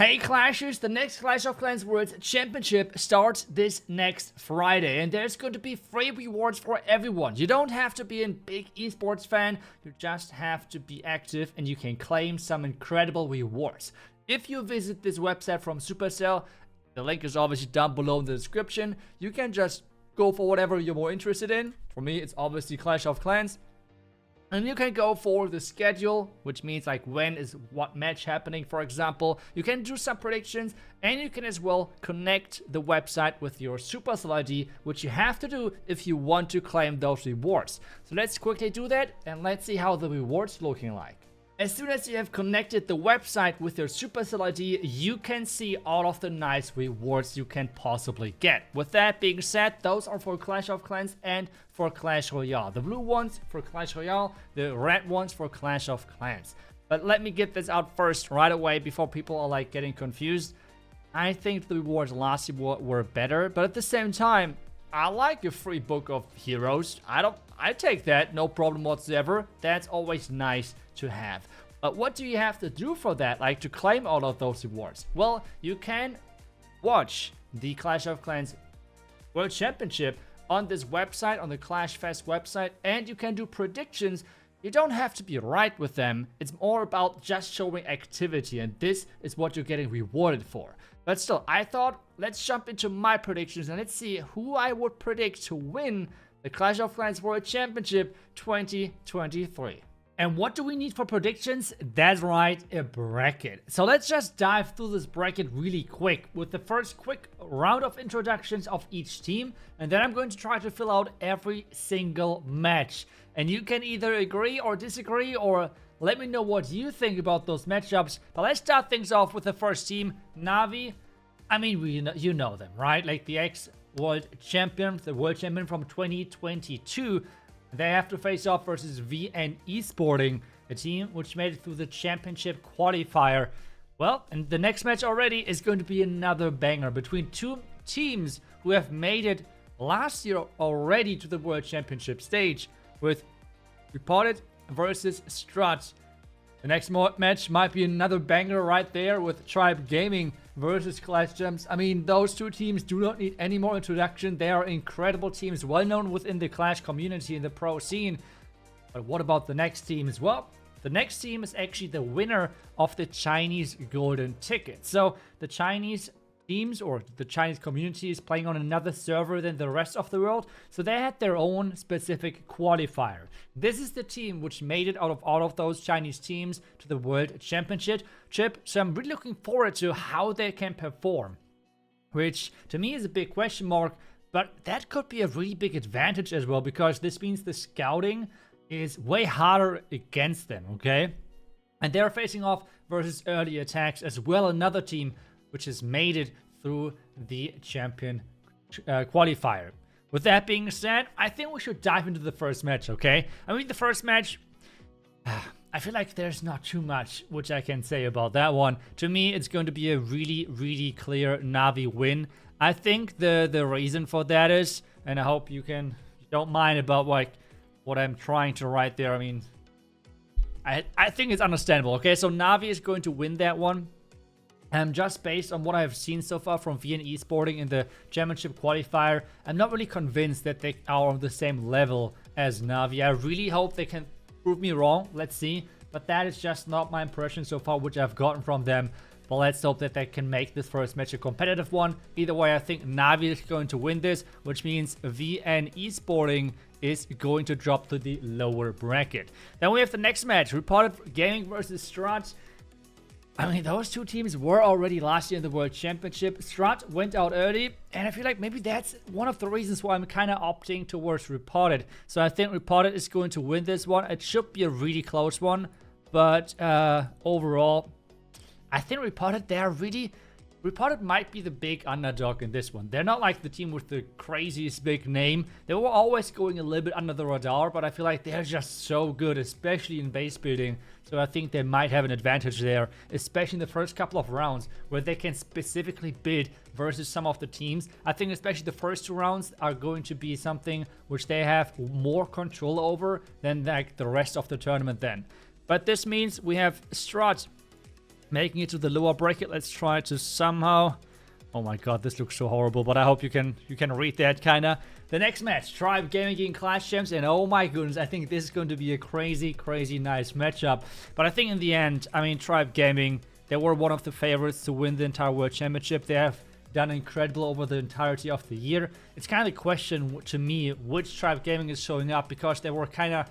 Hey Clashers, the next Clash of Clans World Championship starts this next Friday, and there's going to be free rewards for everyone. You don't have to be a big esports fan, you just have to be active and you can claim some incredible rewards. If you visit this website from Supercell, the link is obviously down below in the description, you can just go for whatever you're more interested in. For me, it's obviously Clash of Clans. And you can go for the schedule, which means like when is what match happening, for example. You can do some predictions, and you can as well connect the website with your Supercell ID, which you have to do if you want to claim those rewards. So let's quickly do that, and let's see how the rewards looking like. As soon as you have connected the website with your Supercell ID, you can see all of the nice rewards you can possibly get. With that being said, those are for Clash of Clans and for Clash Royale. The blue ones for Clash Royale, the red ones for Clash of Clans. But let me get this out first right away before people are like getting confused. I think the rewards last year were better, but at the same time, I like a free book of heroes. I take that, no problem whatsoever. That's always nice to have. But what do you have to do for that, like to claim all of those rewards? Well, you can watch the Clash of Clans World Championship on this website, on the Clash Fest website, and you can do predictions. You don't have to be right with them. It's more about just showing activity, and this is what you're getting rewarded for. But still, I thought, let's jump into my predictions and let's see who I would predict to win the Clash of Clans World Championship 2023. And what do we need for predictions? That's right, a bracket. So let's just dive through this bracket really quick with the first quick round of introductions of each team. And then I'm going to try to fill out every single match. And you can either agree or disagree, or let me know what you think about those matchups. But let's start things off with the first team, Na'Vi. I mean, you know them, right? Like the ex-world champion, the world champion from 2022. They have to face off versus VN Esporting, a team which made it through the championship qualifier. Well, and the next match already is going to be another banger between two teams who have made it last year already to the World Championship stage, with Reported versus Strut. The next match might be another banger right there with Tribe Gaming versus Clash Gems. I mean, those two teams do not need any more introduction. They are incredible teams, well known within the Clash community in the pro scene. But what about the next team as well? The next team is actually the winner of the Chinese Golden Ticket. So the Chinese teams or the Chinese community is playing on another server than the rest of the world, so they had their own specific qualifier. This is the team which made it out of all of those Chinese teams to the World Championship, so I'm really looking forward to how they can perform, which to me is a big question mark, but that could be a really big advantage as well, because this means the scouting is way harder against them, okay? And they're facing off versus Early Attacks as well, another team which has made it through the champion qualifier. With that being said, I think we should dive into the first match, okay? I mean, the first match, I feel like there's not too much which I can say about that one. To me, it's going to be a really, really clear Na'Vi win. I think the reason for that is, and I hope you don't mind about like what I'm trying to write there. I mean, I think it's understandable, okay? So Na'Vi is going to win that one. Just based on what I've seen so far from VN Esporting in the championship qualifier, I'm not really convinced that they are on the same level as Na'Vi. I really hope they can prove me wrong. Let's see. But that is just not my impression so far, which I've gotten from them. But let's hope that they can make this first match a competitive one. Either way, I think Na'Vi is going to win this, which means VN Esporting is going to drop to the lower bracket. Then we have the next match, Reported Gaming versus Strut. I mean, those two teams were already last year in the World Championship. Strut went out early, and I feel like maybe that's one of the reasons why I'm kind of opting towards Reported. So I think Reported is going to win this one. It should be a really close one, but overall, I think Reported might be the big underdog in this one. They're not like the team with the craziest big name. They were always going a little bit under the radar, but I feel like they're just so good, especially in base building. So I think they might have an advantage there, especially in the first couple of rounds where they can specifically bid versus some of the teams. I think especially the first two rounds are going to be something which they have more control over than like the rest of the tournament then. But this means we have Strut making it to the lower bracket. Let's try to somehow... Oh my god, this looks so horrible, but I hope you can read that, kinda. The next match, Tribe Gaming against Clash Champs, and oh my goodness, I think this is going to be a crazy, crazy nice matchup. But I think in the end, I mean, Tribe Gaming, they were one of the favorites to win the entire World Championship. They have done incredible over the entirety of the year. It's kind of a question to me, which Tribe Gaming is showing up, because they were kind of...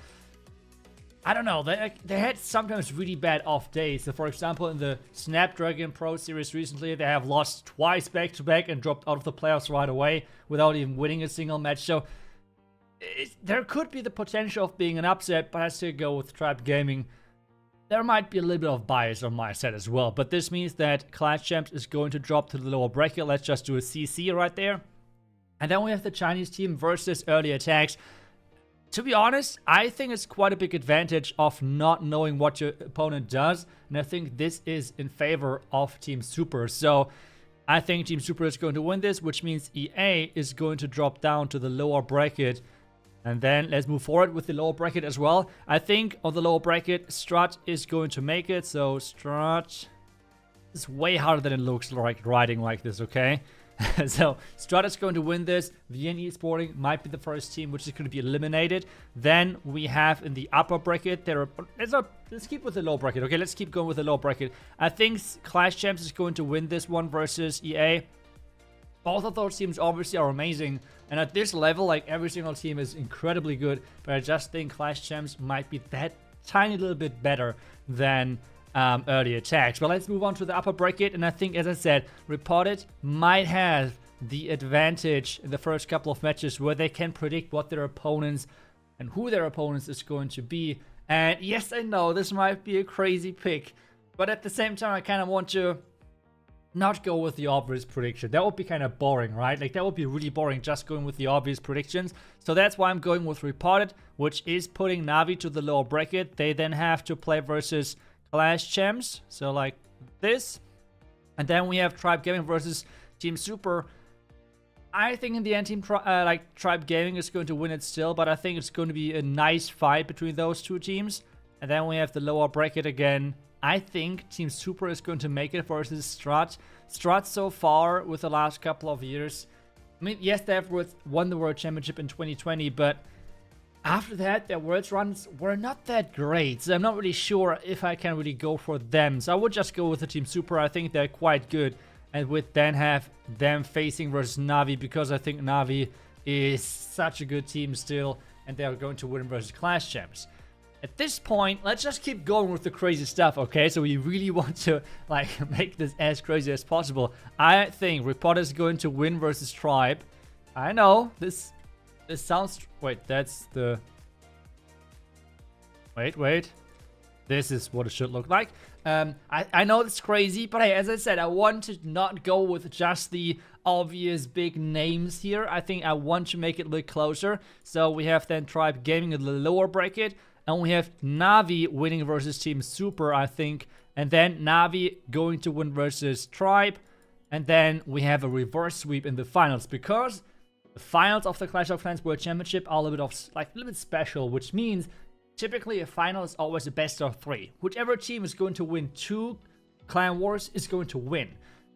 I don't know, they had sometimes really bad off days. So for example, in the Snapdragon Pro Series recently, they have lost twice back-to-back and dropped out of the playoffs right away without even winning a single match. So there could be the potential of being an upset, but I still go with Tribe Gaming. There might be a little bit of bias on my side as well, but this means that Clash Champs is going to drop to the lower bracket. Let's just do a CC right there. And then we have the Chinese team versus Early Attacks. To be honest, I think it's quite a big advantage of not knowing what your opponent does. And I think this is in favor of Team Super. So I think Team Super is going to win this, which means EA is going to drop down to the lower bracket. And then let's move forward with the lower bracket as well. I think on the lower bracket, Strut is going to make it. So Strut is way harder than it looks like writing like this, okay? So Strut is going to win this. VN Esporting might be the first team which is going to be eliminated. Then we have in the upper bracket, let's keep with the low bracket. Okay, let's keep going with the low bracket. I think Clash Champs is going to win this one versus EA. Both of those teams obviously are amazing. And at this level, like, every single team is incredibly good. But I just think Clash Champs might be that tiny little bit better than Early Attacks. But let's move on to the upper bracket. And I think, as I said, Reported might have the advantage in the first couple of matches where they can predict what their opponents and who their opponents is going to be. And yes, I know this might be a crazy pick, but at the same time, I kind of want to not go with the obvious prediction. That would be kind of boring, right? Like, that would be really boring just going with the obvious predictions. So that's why I'm going with Reported, which is putting Na'Vi to the lower bracket. They then have to play versus Clash Champs, so like this. And then we have Tribe Gaming versus Team Super. I think in the end, Tribe Gaming is going to win it still, but I think it's going to be a nice fight between those two teams. And then we have the lower bracket again. I think Team Super is going to make it versus Strut. Strut so far with the last couple of years, I mean, yes, they have won the World Championship in 2020, but after that, their Worlds runs were not that great. So I'm not really sure if I can really go for them. So I would just go with the Team Super. I think they're quite good. And would then have them facing versus Na'Vi, because I think Na'Vi is such a good team still. And they're going to win versus Clash Champs. At this point, let's just keep going with the crazy stuff, okay? So we really want to, like, make this as crazy as possible. I think Reporter is going to win versus Tribe. I know, this sounds... Wait, that's the... Wait. This is what it should look like. I know it's crazy, but hey, as I said, I want to not go with just the obvious big names here. I think I want to make it look closer. So we have then Tribe Gaming in the lower bracket. And we have Na'Vi winning versus Team Super, I think. And then Na'Vi going to win versus Tribe. And then we have a reverse sweep in the finals. Because the finals of the Clash of Clans World Championship are a little bit special. Which means typically a final is always a best of 3. Whichever team is going to win 2 Clan Wars is going to win.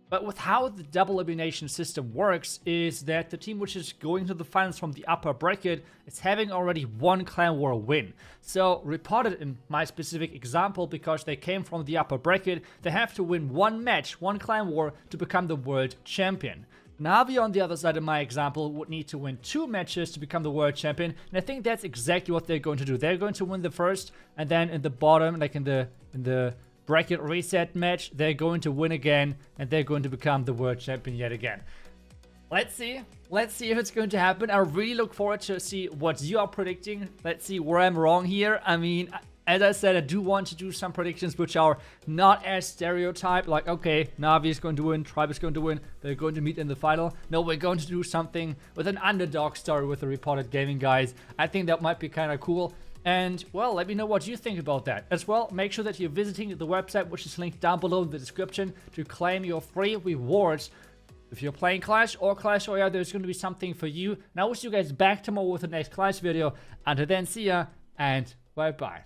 But with how the double elimination system works is that the team which is going to the finals from the upper bracket is having already 1 Clan War win. So Reported in my specific example, because they came from the upper bracket, they have to win 1 match, 1 Clan War to become the world champion. Na'Vi on the other side in my example would need to win 2 matches to become the world champion, and I think that's exactly what they're going to do. They're going to win the first, and then in the bottom, like in the bracket reset match, they're going to win again, and they're going to become the world champion yet again. Let's see if it's going to happen. I really look forward to see what you are predicting. Let's see where I'm wrong here. I mean, as I said, I do want to do some predictions which are not as stereotyped, like, okay, Na'Vi is going to win, Tribe is going to win, they're going to meet in the final. No, we're going to do something with an underdog story with the Reported Gaming guys. I think that might be kind of cool. And, well, let me know what you think about that. As well, make sure that you're visiting the website, which is linked down below in the description, to claim your free rewards. If you're playing Clash or Clash Royale, there's going to be something for you. And I wish you guys back tomorrow with the next Clash video. Until then, see ya, and bye-bye.